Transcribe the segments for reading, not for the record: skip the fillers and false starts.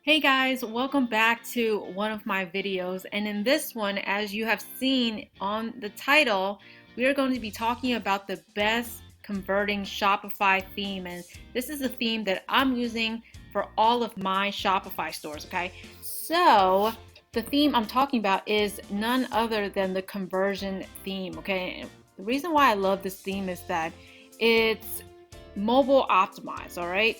Hey guys, welcome back to one of my videos, and in this one, as you have seen on the title, we are going to be talking about the best converting Shopify theme, and this is a theme that I'm using for all of my Shopify stores, okay? So the theme I'm talking about is none other than the conversion theme, okay? And the reason why I love this theme is that it's mobile optimized, all right?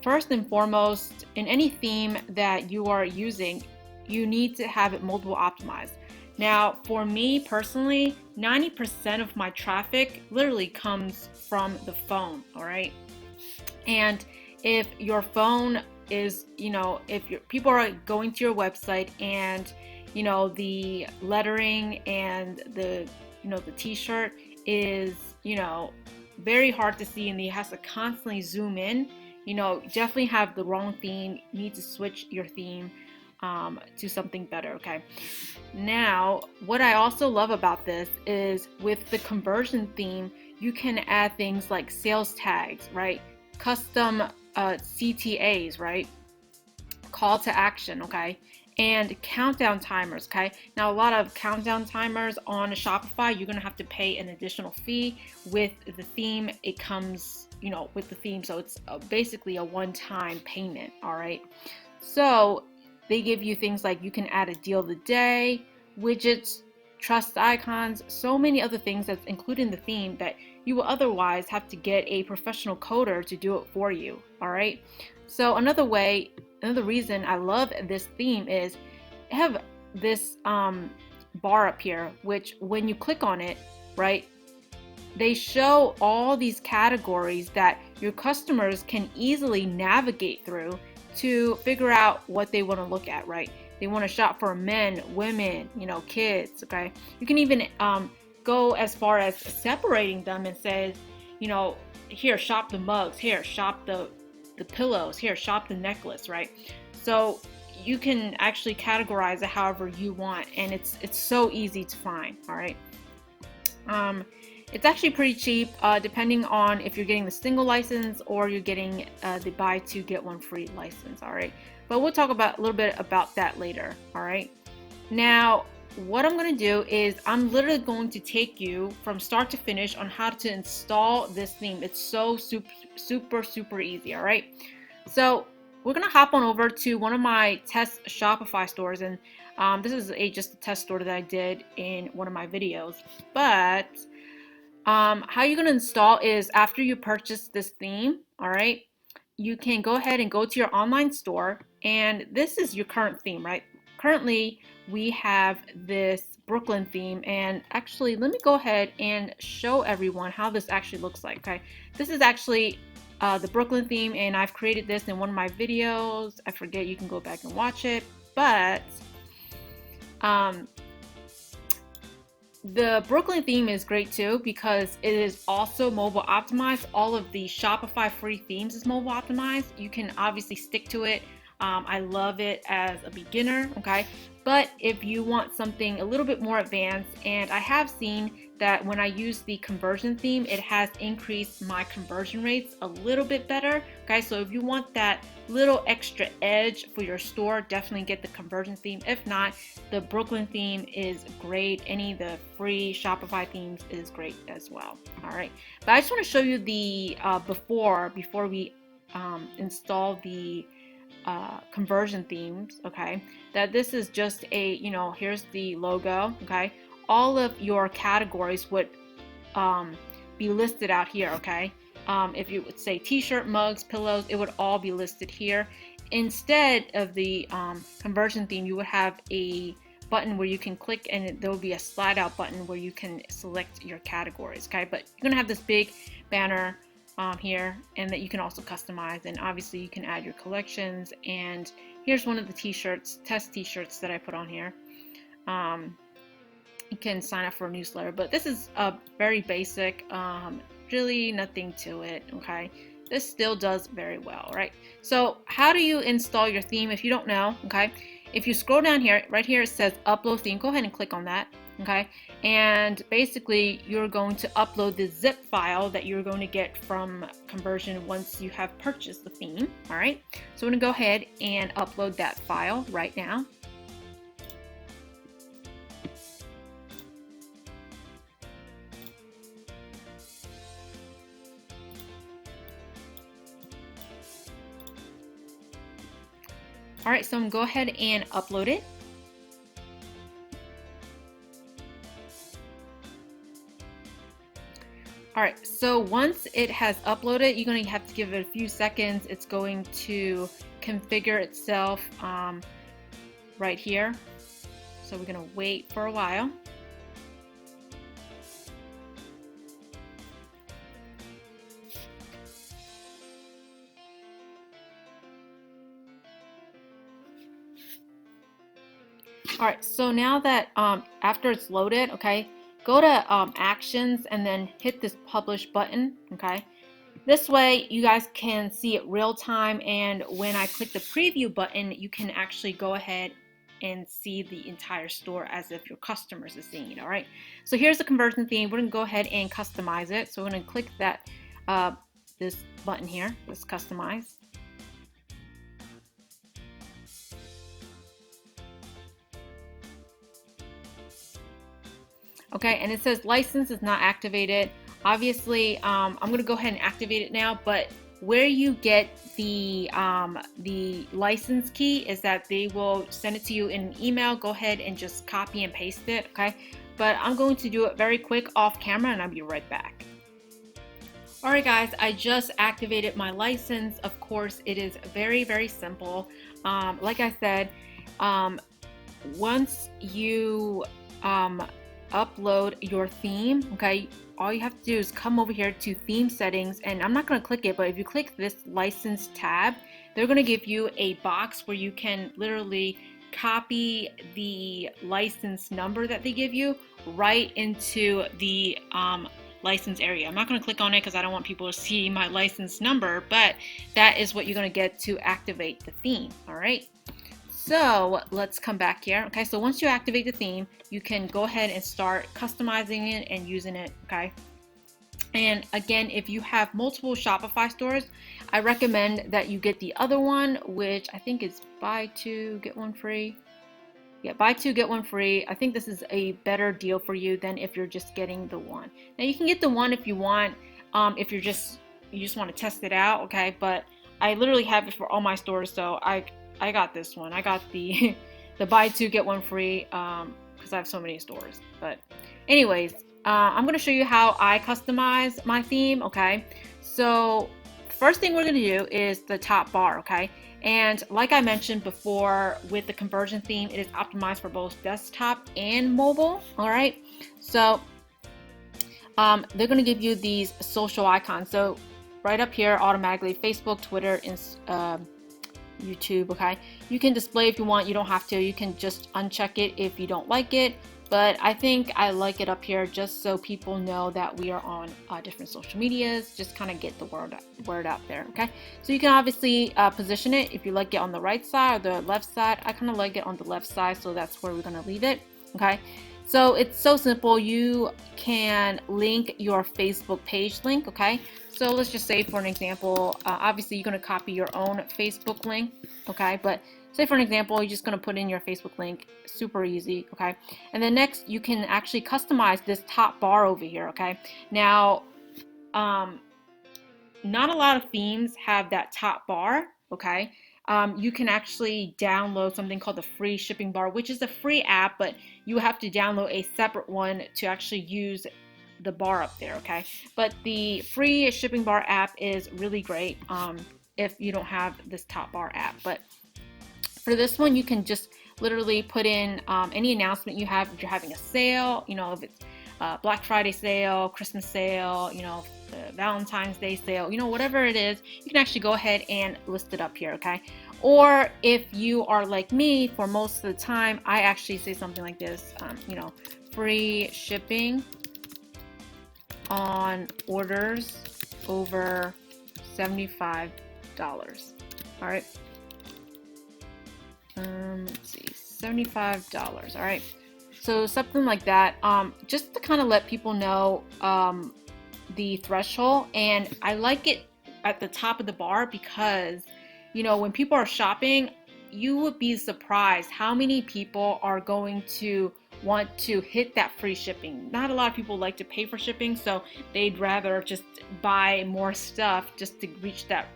First and foremost, in any theme that you are using, you need to have it mobile optimized. Now, for me personally, 90% of my traffic literally comes from the phone, all right? And if your phone is, if people are going to your website and, the lettering and the t-shirt is, very hard to see and he has to constantly zoom in, definitely have the wrong theme. You need to switch your theme to something better, okay? Now, what I also love about this is with the conversion theme, you can add things like sales tags, right? Custom CTAs, right? Call to action, okay? And countdown timers, okay? Now, a lot of countdown timers on Shopify, you're gonna have to pay an additional fee. With the theme, it comes, with the theme, so it's basically a one-time payment, all right? So they give you things like you can add a deal of the day, widgets, trust icons, so many other things that's included in the theme that you will otherwise have to get a professional coder to do it for you, all right? So another reason I love this theme is I have this bar up here, which when you click on it, right, they show all these categories that your customers can easily navigate through to figure out what they want to look at, right? They want to shop for men, women, kids, okay? You can even go as far as separating them and say, here, shop the mugs, here, shop the pillows, here, shop the necklace, right? So you can actually categorize it however you want, and it's so easy to find, all right? It's actually pretty cheap, depending on if you're getting the single license or you're getting the buy two get one free license, all right? But we'll talk about a little bit about that later, all right? Now, what I'm going to do is I'm literally going to take you from start to finish on how to install this theme. It's so super easy, all right? So we're going to hop on over to one of my test Shopify stores, and this is just a test store that I did in one of my videos. But how you're going to install is after you purchase this theme, all right, you can go ahead and go to your online store, and this is your current theme, right? Currently, we have this Brooklyn theme, and actually, let me go ahead and show everyone how this actually looks like, okay? This is actually the Brooklyn theme, and I've created this in one of my videos. I forget, you can go back and watch it, but the Brooklyn theme is great too because it is also mobile optimized. All of the Shopify free themes is mobile optimized. You can obviously stick to it. I love it as a beginner, okay? But if you want something a little bit more advanced, and I have seen that when I use the conversion theme, it has increased my conversion rates a little bit better, okay? So if you want that little extra edge for your store, definitely get the conversion theme. If not, the Brooklyn theme is great. Any of the free Shopify themes is great as well, all right? But I just want to show you the before we install the conversion themes, okay? That this is just a, here's the logo, okay? All of your categories would be listed out here, okay? If you would say t-shirt, mugs, pillows, it would all be listed here. Instead of the conversion theme, you would have a button where you can click, and there will be a slide out button where you can select your categories, okay? But you're gonna have this big banner here, and that you can also customize, and obviously you can add your collections. And here's one of the t-shirts, test t-shirts that I put on here. You can sign up for a newsletter, but this is a very basic, really nothing to it, okay? This still does very well, right? So how do you install your theme if you don't know, okay? If you scroll down here, right here it says upload theme, go ahead and click on that. okay? And basically you're going to upload the zip file that you're going to get from Konversion once you have purchased the theme. All right, so I'm going to go ahead and upload that file right now. All right, so I'm going to go ahead and upload it. All right, so once it has uploaded, you're going to have to give it a few seconds. It's going to configure itself right here. So we're going to wait for a while. All right, so now that after it's loaded, okay, go to actions and then hit this publish button, okay? This way you guys can see it real time, and when I click the preview button, you can actually go ahead and see the entire store as if your customers are seeing it. All right, so here's the conversion theme. We're gonna go ahead and customize it. So we're gonna click that this button here, this customize. Okay, and it says license is not activated. Obviously, I'm gonna go ahead and activate it now, but where you get the license key is that they will send it to you in an email. Go ahead and just copy and paste it, okay? But I'm going to do it very quick off camera, and I'll be right back. All right, guys, I just activated my license. Of course, it is very, very simple. Like I said, once you upload your theme, okay, all you have to do is come over here to theme settings, and I'm not going to click it, but if you click this license tab, they're going to give you a box where you can literally copy the license number that they give you right into the license area. I'm not going to click on it because I don't want people to see my license number, but that is what you're going to get to activate the theme. All right, so let's come back here. Okay, so once you activate the theme, you can go ahead and start customizing it and using it. Okay, and again, if you have multiple Shopify stores, I recommend that you get the other one, which I think is buy two get one free. Yeah, buy two get one free. I think this is a better deal for you than if you're just getting the one. Now you can get the one if you want, if you just want to test it out, okay? But I literally have it for all my stores, so I got this one. I got the the buy two get one free because I have so many stores. But anyways, I'm gonna show you how I customize my theme, okay? So first thing we're gonna do is the top bar, okay? And like I mentioned before, with the conversion theme, it is optimized for both desktop and mobile. All right, so they're going to give you these social icons. So right up here, automatically Facebook, Twitter, and YouTube. Okay, you can display if you want. You don't have to. You can just uncheck it if you don't like it. But I think I like it up here just so people know that we are on different social medias, just kind of get the word out there, okay? So you can obviously position it if you like it on the right side or the left side. I kind of like it on the left side, so that's where we're gonna leave it, okay? So it's so simple. You can link your Facebook page link, okay? So let's just say for an example, obviously you're gonna copy your own Facebook link, okay? But say for an example, you're just going to put in your Facebook link, super easy, okay? And then next, you can actually customize this top bar over here, okay? Now, not a lot of themes have that top bar, okay? You can actually download something called the free shipping bar, which is a free app, but you have to download a separate one to actually use the bar up there, okay? But the free shipping bar app is really great if you don't have this top bar app. But for this one, you can just literally put in any announcement you have. If you're having a sale, you know, if it's Black Friday sale, Christmas sale, you know, Valentine's Day sale, you know, whatever it is, you can actually go ahead and list it up here, okay? Or if you are like me, for most of the time, I actually say something like this, you know, free shipping on orders over $75. All right. Let's see, $75. All right, so So something like that, just to kind of let people know the threshold. And I like it at the top of the bar because, you know, when people are shopping, you would be surprised how many people are going to want to hit that free shipping. Not a lot of people like to pay for shipping, so they'd rather just buy more stuff just to reach that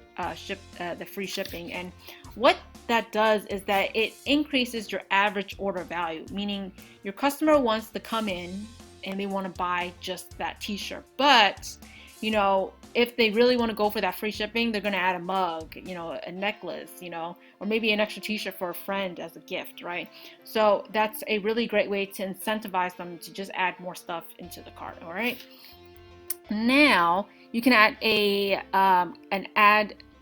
the free shipping. And what that does is that it increases your average order value, meaning your customer wants to come in and they want to buy just that t-shirt. But, you know, if they really want to go for that free shipping, they're going to add a mug, you know, a necklace, you know, or maybe an extra t-shirt for a friend as a gift, right? So that's a really great way to incentivize them to just add more stuff into the cart, all right? Now you can add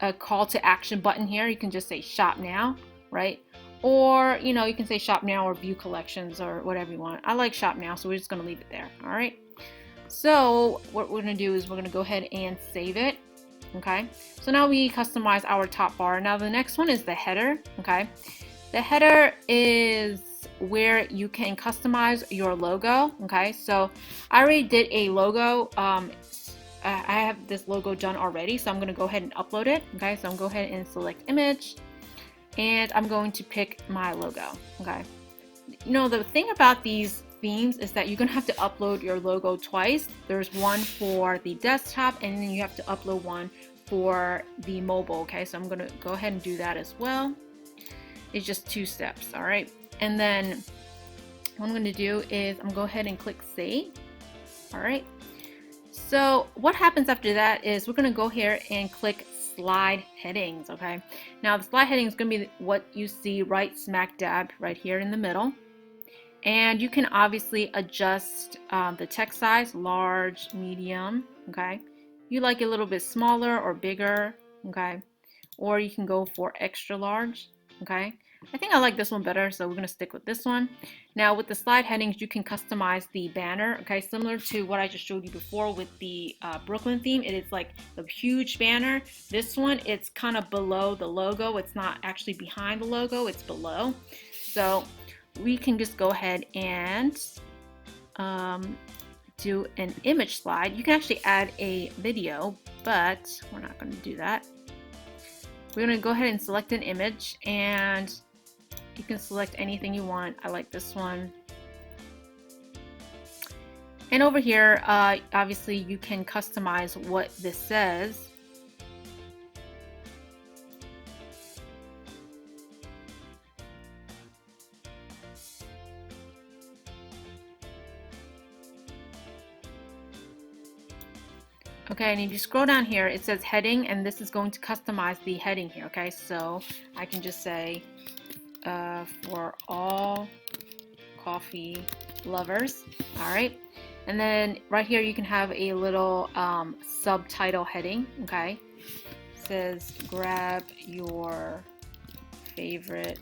a call to action button here. You can just say shop now, right? Or, you know, you can say shop now or view collections or whatever you want. I like shop now, so we're just going to leave it there. All right. So what we're going to do is we're going to go ahead and save it. Okay. So now we customize our top bar. Now the next one is the header. Okay. The header is where you can customize your logo. Okay. So I already did a logo. I have this logo done already, so I'm going to go ahead and upload it. Okay. So I'm going to go ahead and select image. And I'm going to pick my logo. Okay. You know, the thing about these themes is that you're going to have to upload your logo twice. There's one for the desktop, and then you have to upload one for the mobile. Okay. So I'm going to go ahead and do that as well. It's just 2 steps. All right. And then what I'm going to do is I'm going to go ahead and click save. All right. So what happens after that is we're going to go here and click slide headings. Okay, now the slide heading is going to be what you see right smack dab right here in the middle, and you can obviously adjust the text size, large, medium. Okay, you like it a little bit smaller or bigger. Okay, or you can go for extra large. Okay, I think I like this one better, so we're going to stick with this one. Now with the slide headings, you can customize the banner. Okay, similar to what I just showed you before with the Brooklyn theme. It is like the huge banner. This one, it's kind of below the logo. It's not actually behind the logo, it's below. So we can just go ahead and do an image slide. You can actually add a video, but we're not going to do that. We're going to go ahead and select an image, and you can select anything you want. I like this one. And over here, obviously you can customize what this says. Okay, and if you scroll down here, it says heading, and this is going to customize the heading here. Okay, so I can just say for all coffee lovers. All right, and then right here you can have a little subtitle heading. Okay, it says grab your favorite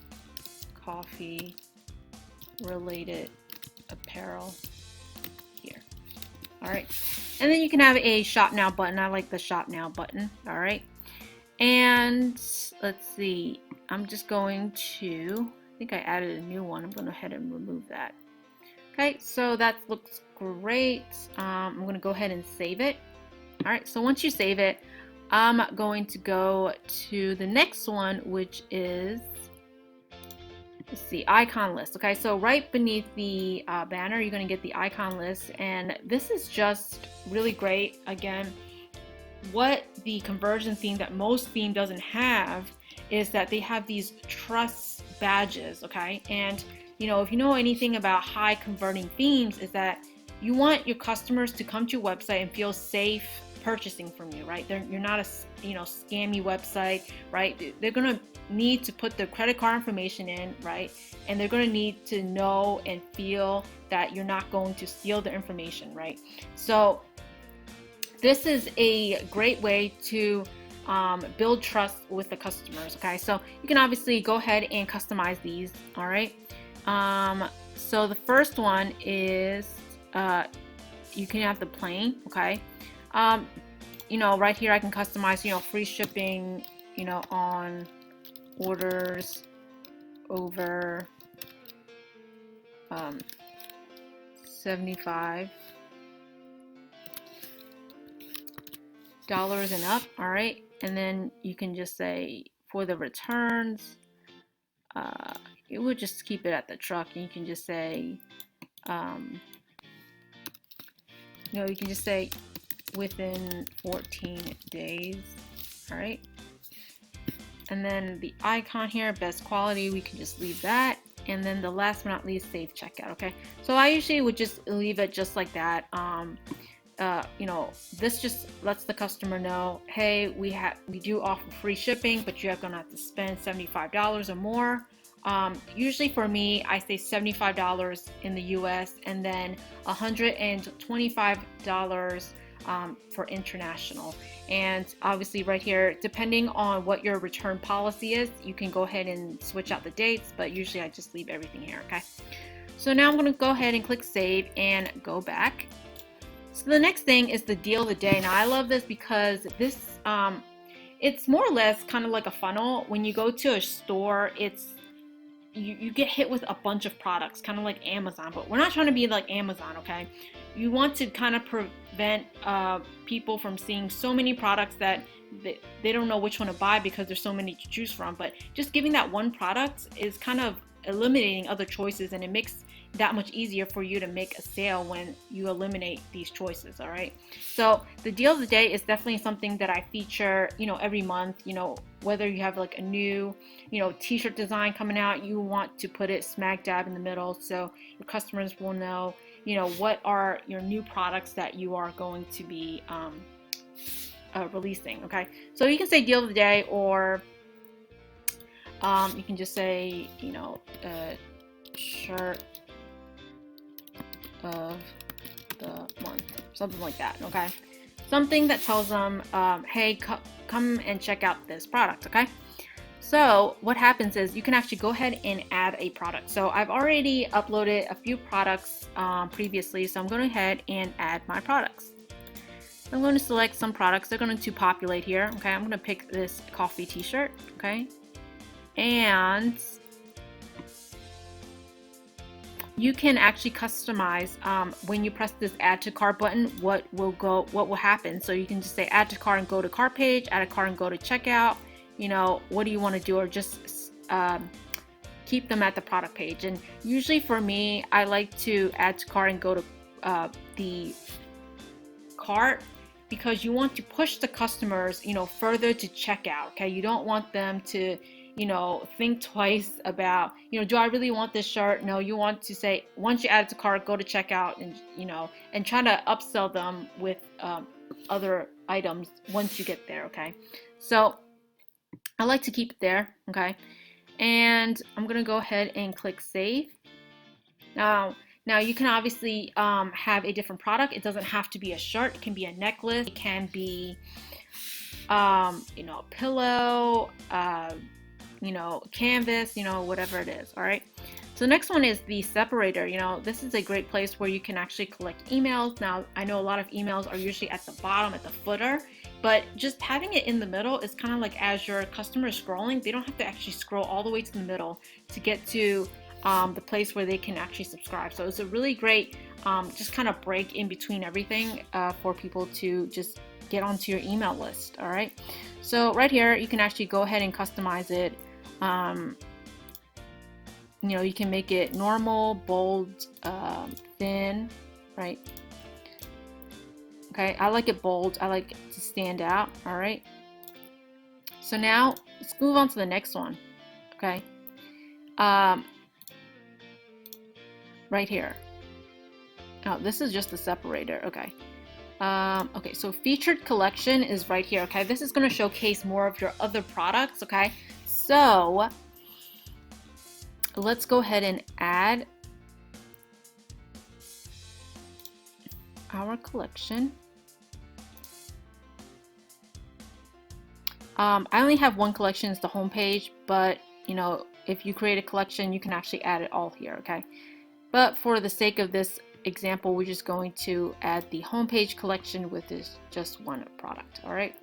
coffee related apparel here. All right, and then you can have a shop now button. I like the shop now button. All right, and let's see, I'm just going to, I think I added a new one. I'm going to go ahead and remove that. Okay, so that looks great. I'm going to go ahead and save it. All right, so once you save it, I'm going to go to the next one, which is, let's see, icon list. Okay, so right beneath the banner, you're going to get the icon list, and this is just really great. Again, what the conversion theme that most theme doesn't have is that they have these trust badges. Okay, and you know, if you know anything about high converting themes, is that you want your customers to come to your website and feel safe purchasing from you, right? You're not a scammy website, right? They're gonna need to put their credit card information in, right? And they're gonna need to know and feel that you're not going to steal their information, right? So this is a great way to build trust with the customers. Okay, so you can obviously go ahead and customize these. All right, so the first one is you can have the plain. Okay, you know, right here I can customize, you know, free shipping, you know, on orders over $75 and up. All right, and then you can just say for the returns, it would just keep it at the truck, and you can just say, you can just say within 14 days. All right, and then the icon here, best quality, we can just leave that. And then the last but not least, save checkout. Okay, so I usually would just leave it just like that. This just lets the customer know, hey, we do offer free shipping, but you're gonna have to spend $75 or more. Usually for me, I say $75 in the US and then $125 for international. And obviously right here, depending on what your return policy is, you can go ahead and switch out the dates, but usually I just leave everything here. Okay, so now I'm going to go ahead and click save and go back. So the next thing is the deal of the day. Now I love this because this it's more or less kind of like a funnel. When you go to a store, it's you get hit with a bunch of products, kind of like Amazon, but we're not trying to be like Amazon. Okay, you want to kind of prevent people from seeing so many products that they don't know which one to buy because there's so many to choose from. But just giving that one product is kind of eliminating other choices, and it makes that much easier for you to make a sale when you eliminate these choices. All right, so the deal of the day is definitely something that I feature every month. Whether you have like a new t-shirt design coming out, you want to put it smack dab in the middle so your customers will know what are your new products that you are going to be releasing. Okay, so you can say deal of the day, or you can just say shirt of the month, something like that. Okay, something that tells them, hey, come and check out this product. Okay, so what happens is you can actually go ahead and add a product. So I've already uploaded a few products previously, so I'm going ahead and add my products. I'm going to select some products. They're going to populate here. Okay, I'm going to pick this coffee t-shirt. Okay, and you can actually customize when you press this add to cart button, what will happen. So you can just say add to cart and go to cart page, add a cart and go to checkout. What do you want to do, or just keep them at the product page. And usually for me, I like to add to cart and go to the cart, because you want to push the customers further to checkout. Okay, you don't want them to think twice about, do I really want this shirt? No, you want to say, once you add it to cart, go to checkout, and and try to upsell them with other items once you get there. Okay, so I like to keep it there. Okay, and I'm gonna go ahead and click save. Now you can obviously have a different product. It doesn't have to be a shirt. It can be a necklace. It can be a pillow, canvas, whatever it is. All right, so the next one is the separator. This is a great place where you can actually collect emails. Now I know a lot of emails are usually at the bottom, at the footer, but just having it in the middle is kind of like, as your customer is scrolling, they don't have to actually scroll all the way to the middle to get to the place where they can actually subscribe. So it's a really great just kind of break in between everything for people to just get onto your email list. All right, so right here you can actually go ahead and customize it. You can make it normal, bold, thin, right? Okay, I like it bold. I like it to stand out. All right, so now let's move on to the next one. Okay, right here. Oh, this is just the separator. Okay. Okay, so featured collection is right here. Okay, this is going to showcase more of your other products. Okay, so let's go ahead and add our collection. I only have one collection, it's the home page, but if you create a collection, you can actually add it all here. Okay, but for the sake of this example, we're just going to add the homepage collection with this just one product. All right,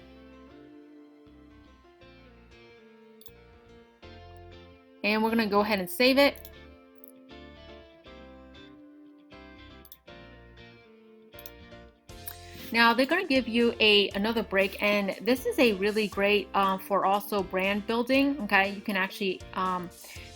and we're going to go ahead and save it. Now they're going to give you another break, and this is a really great for also brand building. Okay, you can actually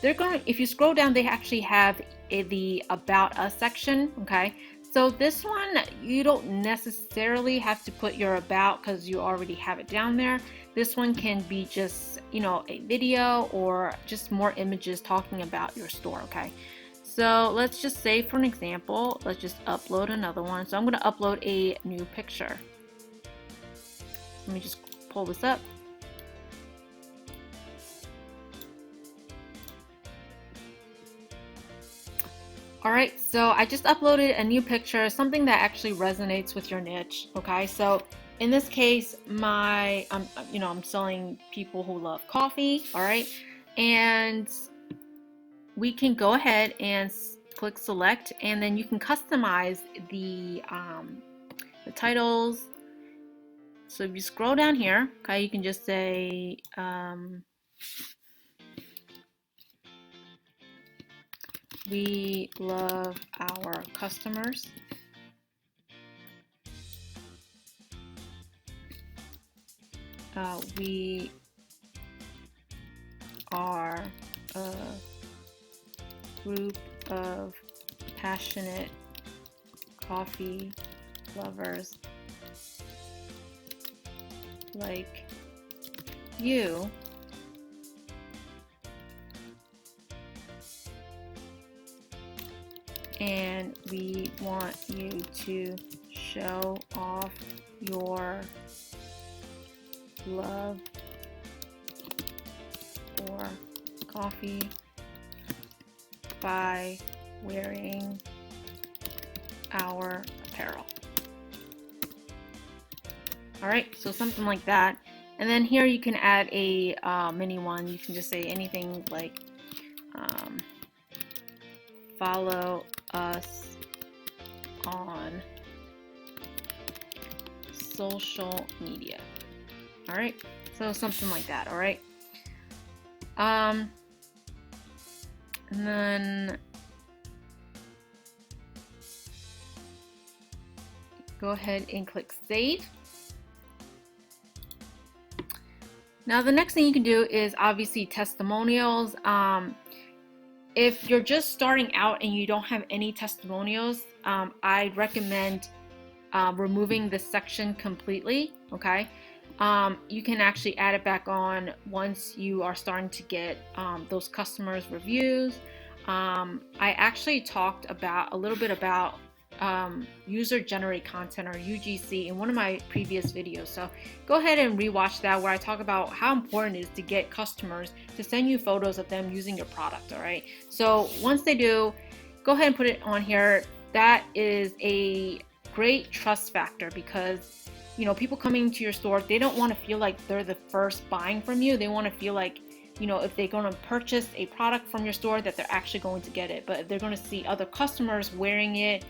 if you scroll down, they actually have the About Us section. Okay, so this one you don't necessarily have to put your about because you already have it down there. This one can be just a video or just more images talking about your store. Okay. So let's just say, for an example, let's just upload another one. So I'm going to upload a new picture. Let me just pull this up. All right, so I just uploaded a new picture, something that actually resonates with your niche. Okay, so in this case, I'm selling people who love coffee. All right, and we can go ahead and click select, and then you can customize the titles. So if you scroll down here, okay, you can just say we love our customers. We are a group of passionate coffee lovers like you. And we want you to show off your love for coffee by wearing our apparel. All right, so something like that. And then here you can add a mini one. You can just say anything like follow us on social media. All right, so something like that. All right, and then go ahead and click save. Now the next thing you can do is obviously testimonials. If you're just starting out and you don't have any testimonials, I recommend removing this section completely. Okay, you can actually add it back on once you are starting to get those customers' reviews. I actually talked a little bit about user-generated content, or UGC, in one of my previous videos. So go ahead and rewatch that, where I talk about how important it is to get customers to send you photos of them using your product. All right. So once they do, go ahead and put it on here. That is a great trust factor, because people coming to your store, they don't want to feel like they're the first buying from you. They want to feel like, if they're going to purchase a product from your store, that they're actually going to get it. But if they're going to see other customers wearing it,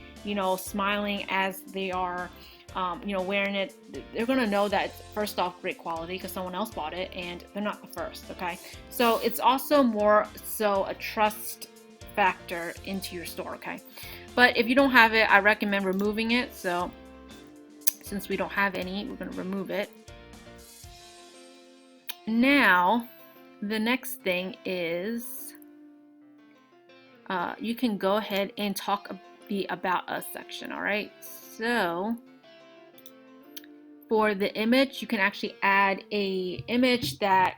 smiling as they are, wearing it, they're going to know that it's, first off, great quality because someone else bought it and they're not the first. Okay. So it's also more so a trust factor into your store. Okay. But if you don't have it, I recommend removing it. So since we don't have any, we're going to remove it. Now, the next thing is you can go ahead and talk the About Us section. All right. So for the image, you can actually add a image that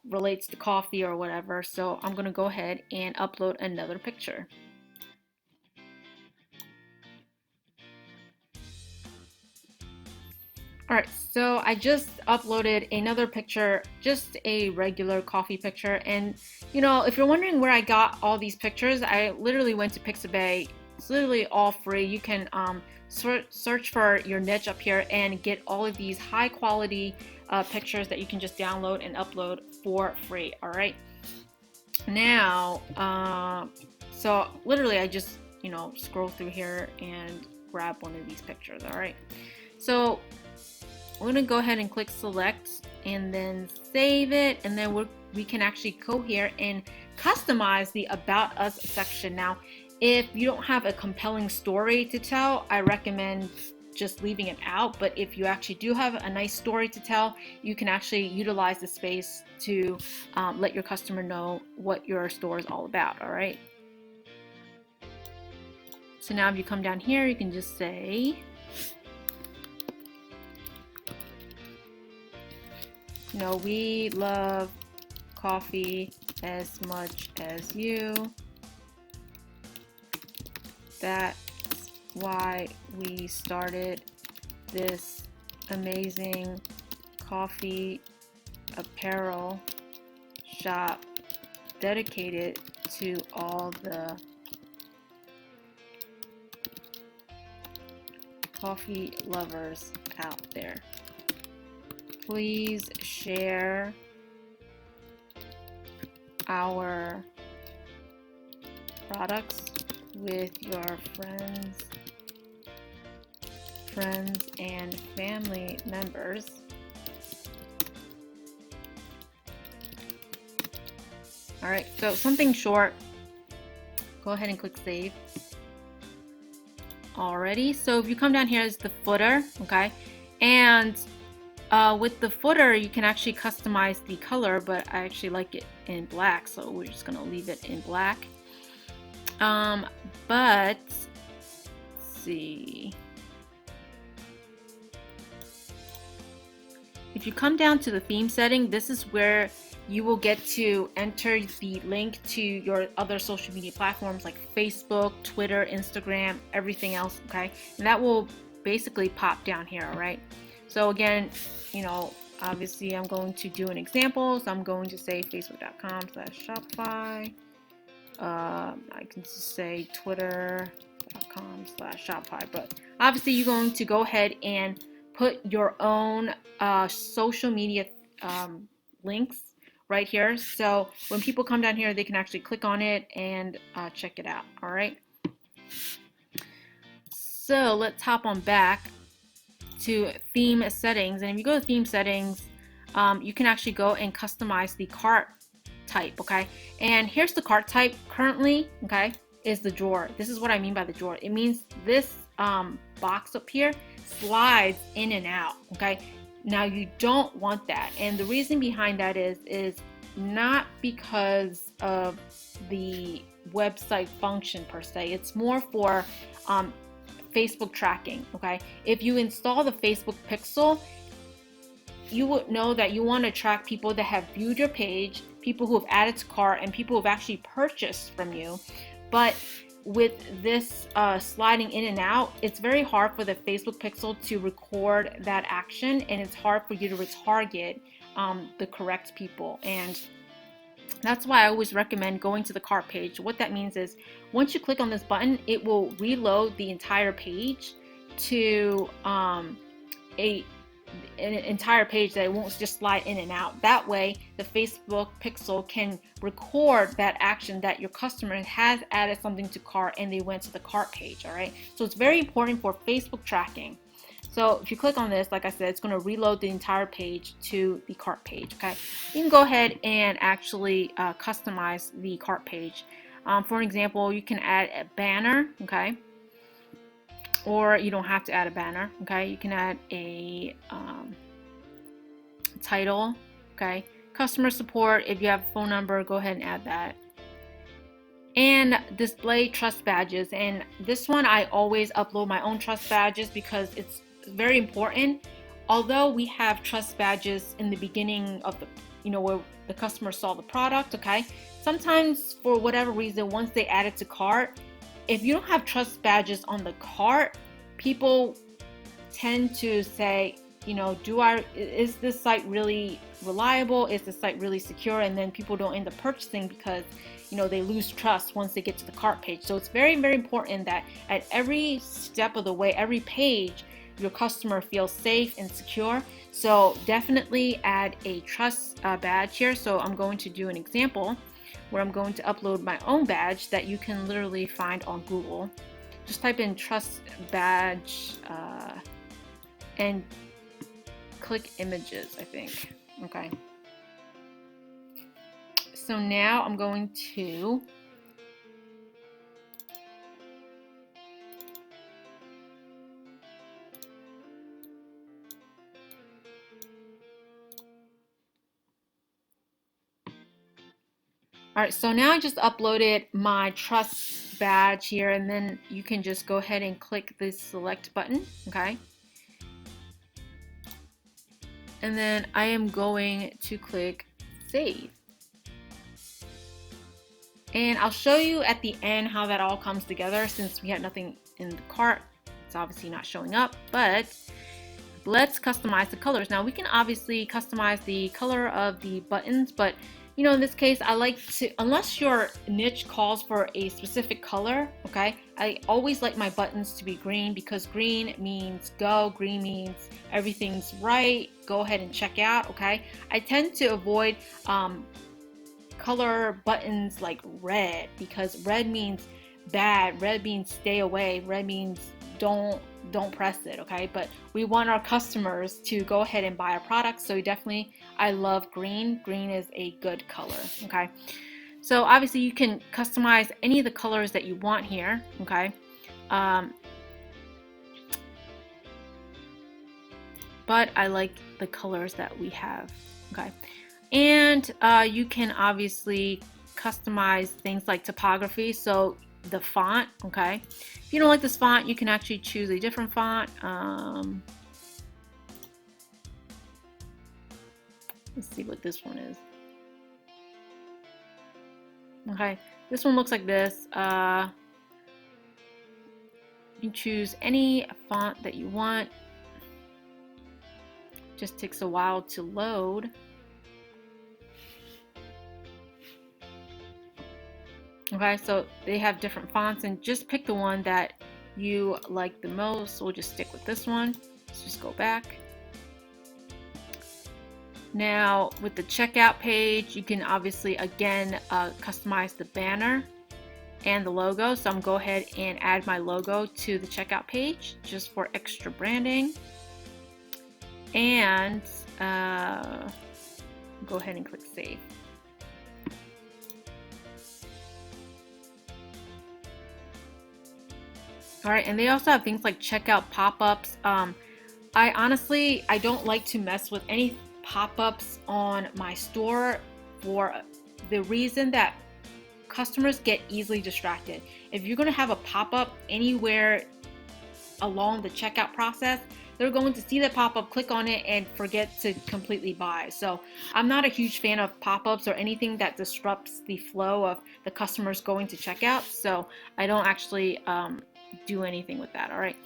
relates to coffee or whatever. So I'm going to go ahead and upload another picture. All right, so I just uploaded another picture, just a regular coffee picture. And if you're wondering where I got all these pictures, I literally went to Pixabay. It's literally all free. You can search for your niche up here and get all of these high quality pictures that you can just download and upload for free. All right. Now, so literally I just scroll through here and grab one of these pictures. All right. So we're going to go ahead and click select and then save it, and then we can actually go here and customize the About Us section. Now, if you don't have a compelling story to tell, I recommend just leaving it out. But if you actually do have a nice story to tell, you can actually utilize the space to let your customer know what your store is all about. All right. So now if you come down here, you can just say, you know, we love coffee as much as you. That's why we started this amazing coffee apparel shop dedicated to all the coffee lovers out there. Please share our products with your friends and family members. All right, so something short. Go ahead and click save. Alrighty, so if you come down here is the footer, okay, and with the footer you can actually customize the color, but I actually like it in black, so we're just gonna leave it in black. But let's see, if you come down to the theme setting, this is where you will get to enter the link to your other social media platforms like Facebook, Twitter, Instagram, everything else, okay? And that will basically pop down here, all right? So again, you know, obviously I'm going to do an example. So I'm going to say facebook.com/Shopify. I can just say twitter.com/Shopify, but obviously you're going to go ahead and put your own social media links right here, so when people come down here they can actually click on it and check it out. All right, so let's hop on back to theme settings, and if you go to theme settings, you can actually go and customize the cart type, okay? And here's the cart type currently, okay, is the drawer. This is what I mean by the drawer. It means this box up here slides in and out, okay? Now you don't want that, and the reason behind that is not because of the website function per se. It's more for Facebook tracking, okay? If you install the Facebook pixel, you would know that you want to track people that have viewed your page, people who have added to cart, and people who have actually purchased from you. But with this sliding in and out, it's very hard for the Facebook pixel to record that action, and it's hard for you to retarget the correct people. And that's why I always recommend going to the cart page. What that means is once you click on this button, it will reload the entire page to an entire page, that it won't just slide in and out. That way the Facebook pixel can record that action that your customer has added something to cart and they went to the cart page. All right, so it's very important for Facebook tracking. So if you click on this, like I said, it's going to reload the entire page to the cart page. Okay, you can go ahead and actually customize the cart page. For an example, you can add a banner, okay, or you don't have to add a banner, okay. You can add a title, okay. Customer support, if you have a phone number, go ahead and add that. And display trust badges, and this one I always upload my own trust badges because it's very important. Although we have trust badges in the beginning of the, you know, where the customer saw the product, okay, sometimes for whatever reason, once they add it to cart, if you don't have trust badges on the cart, people tend to say, you know, is this site really reliable? Is the site really secure? And then people don't end up purchasing because, you know, they lose trust once they get to the cart page. So it's very, very important that at every step of the way, every page, your customer feels safe and secure. So definitely add a trust badge here. So I'm going to do an example where I'm going to upload my own badge that you can literally find on Google. Just type in trust badge and click images, I think. Okay. So now I'm going to All right, so now I just uploaded my trust badge here, and then you can just go ahead and click the select button, okay? And then I am going to click save. And I'll show you at the end how that all comes together. Since we had nothing in the cart, it's obviously not showing up, but let's customize the colors. Now we can obviously customize the color of the buttons, but you know, in this case, I like to, unless your niche calls for a specific color, okay, I always like my buttons to be green, because green means go, green means everything's right, go ahead and check out, okay? I tend to avoid color buttons like red, because red means bad, red means stay away, red means don't press it, okay? But we want our customers to go ahead and buy our products, so definitely I love green. Green is a good color, okay? So obviously you can customize any of the colors that you want here, okay? But I like the colors that we have, okay? And you can obviously customize things like typography, so the font, okay? If you don't like this font, you can actually choose a different font. Let's see what this one is. Okay, this one looks like this. You can choose any font that you want. Just takes a while to load. Okay, so they have different fonts, and just pick the one that you like the most. We'll just stick with this one. Let's just go back. Now with the checkout page, you can obviously again customize the banner and the logo. So I'm going to go ahead and add my logo to the checkout page just for extra branding. And go ahead and click save. All right, and they also have things like checkout pop-ups. I honestly don't like to mess with any pop-ups on my store for the reason that customers get easily distracted. If you're going to have a pop-up anywhere along the checkout process, they're going to see the pop-up, click on it, and forget to completely buy. So I'm not a huge fan of pop-ups or anything that disrupts the flow of the customers going to checkout. So I don't actually do anything with that. All right.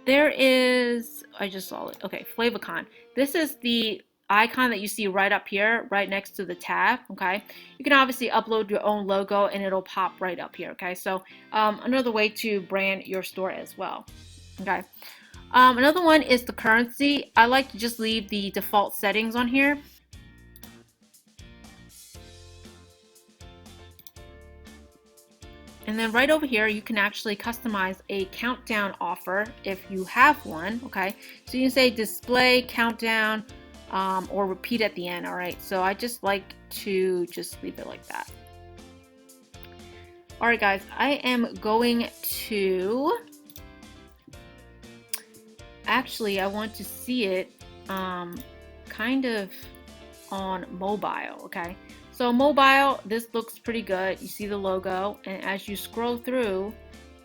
There is, I just saw it. Okay, Flavicon. This is the icon that you see right up here, right next to the tab. Okay, you can obviously upload your own logo and it'll pop right up here. Okay, so another way to brand your store as well. Okay, another one is the currency. I like to just leave the default settings on here. And then right over here, you can actually customize a countdown offer if you have one, okay? So you can say display, countdown, or repeat at the end, all right? So I just like to just leave it like that. All right, guys, I am going to, actually, I want to see it kind of on mobile, okay? So mobile, this looks pretty good. You see the logo, and as you scroll through,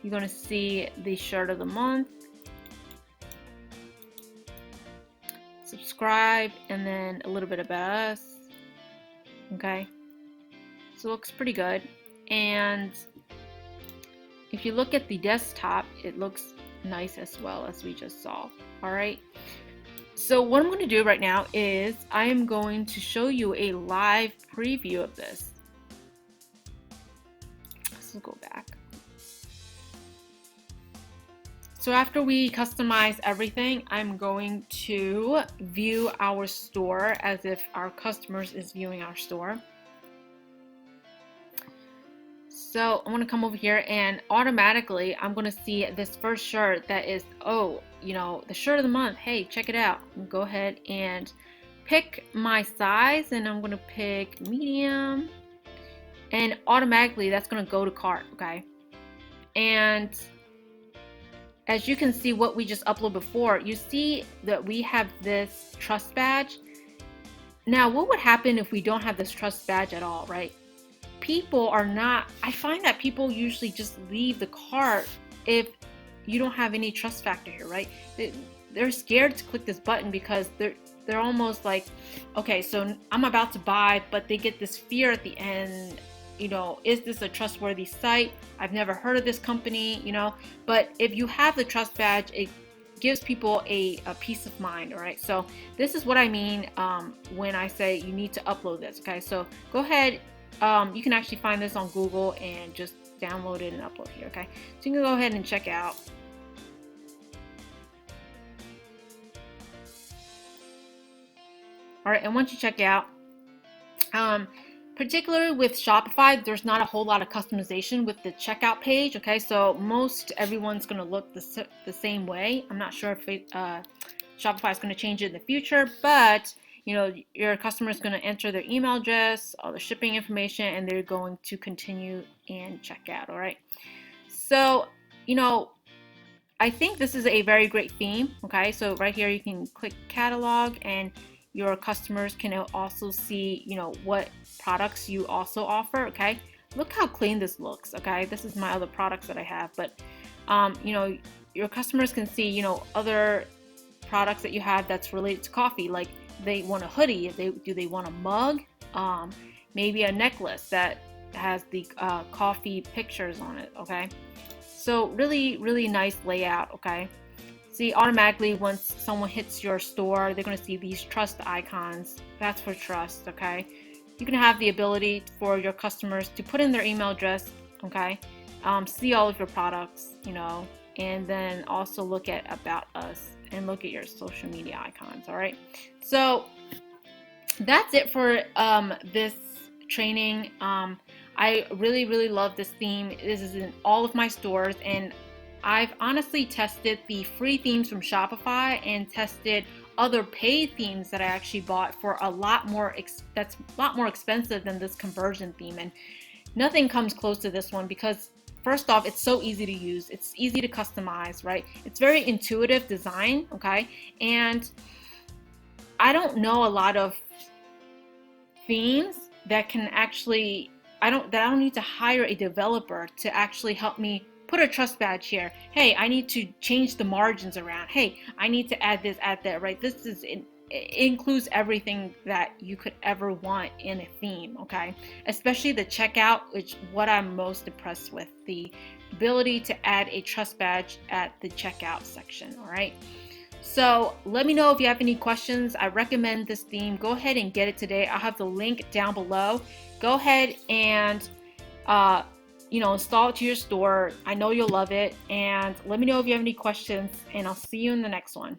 you're going to see the shirt of the month, subscribe, and then a little bit about us. Okay, so it looks pretty good. And if you look at the desktop, it looks nice as well, as we just saw. All right. So what I'm going to do right now is I am going to show you a live preview of this. Let's go back. So after we customize everything, I'm going to view our store as if our customers is viewing our store. So I'm going to come over here, and automatically I'm going to see this first shirt that is, oh, you know, the shirt of the month. Hey, check it out. Go ahead and pick my size, and I'm going to pick medium, and automatically that's going to go to cart, okay? And as you can see what we just uploaded before, you see that we have this trust badge. Now, what would happen if we don't have this trust badge at all, right? People are not, I find that people usually just leave the cart if you don't have any trust factor here, right? They're scared to click this button because they're almost like, okay, so I'm about to buy, but they get this fear at the end, is this a trustworthy site? I've never heard of this company, but if you have the trust badge, it gives people a peace of mind. All right, so this is what I mean when I say you need to upload this. Okay, so go ahead, you can actually find this on Google and just download it and upload here. Okay, so you can go ahead and check it out. All right, and once you check it out, particularly with Shopify, there's not a whole lot of customization with the checkout page. Okay, so most everyone's going to look the same way. I'm not sure if Shopify is going to change it in the future, but your customer is going to enter their email address, all the shipping information, and they're going to continue and check out. All right, so I think this is a very great theme. Okay, so right here you can click catalog, and your customers can also see what products you also offer. Okay, look how clean this looks. Okay, this is my other products that I have, but your customers can see other products that you have that's related to coffee. Like they want a hoodie, do they want a mug, maybe a necklace that has the coffee pictures on it. Okay, so really nice layout. Okay, see, automatically once someone hits your store, they're going to see these trust icons. That's for trust. Okay, you can have the ability for your customers to put in their email address. Okay, see all of your products, and then also look at About Us and look at your social media icons. All right, so that's it for this training. I really love this theme. This is in all of my stores, and I've honestly tested the free themes from Shopify and tested other paid themes that I actually bought for a lot more expensive than this conversion theme, and nothing comes close to this one because first off, it's so easy to use, it's easy to customize, right? It's very intuitive design. Okay, and I don't know a lot of themes that can actually I don't need to hire a developer to actually help me put a trust badge here. Hey, I need to change the margins around. Hey, I need to add this, add that, right? It includes everything that you could ever want in a theme. Okay, especially the checkout, which what I'm most impressed with, the ability to add a trust badge at the checkout section. All right, so let me know if you have any questions. I recommend this theme. Go ahead and get it today. I'll have the link down below. Go ahead and install it to your store. I know you'll love it, and let me know if you have any questions, and I'll see you in the next one.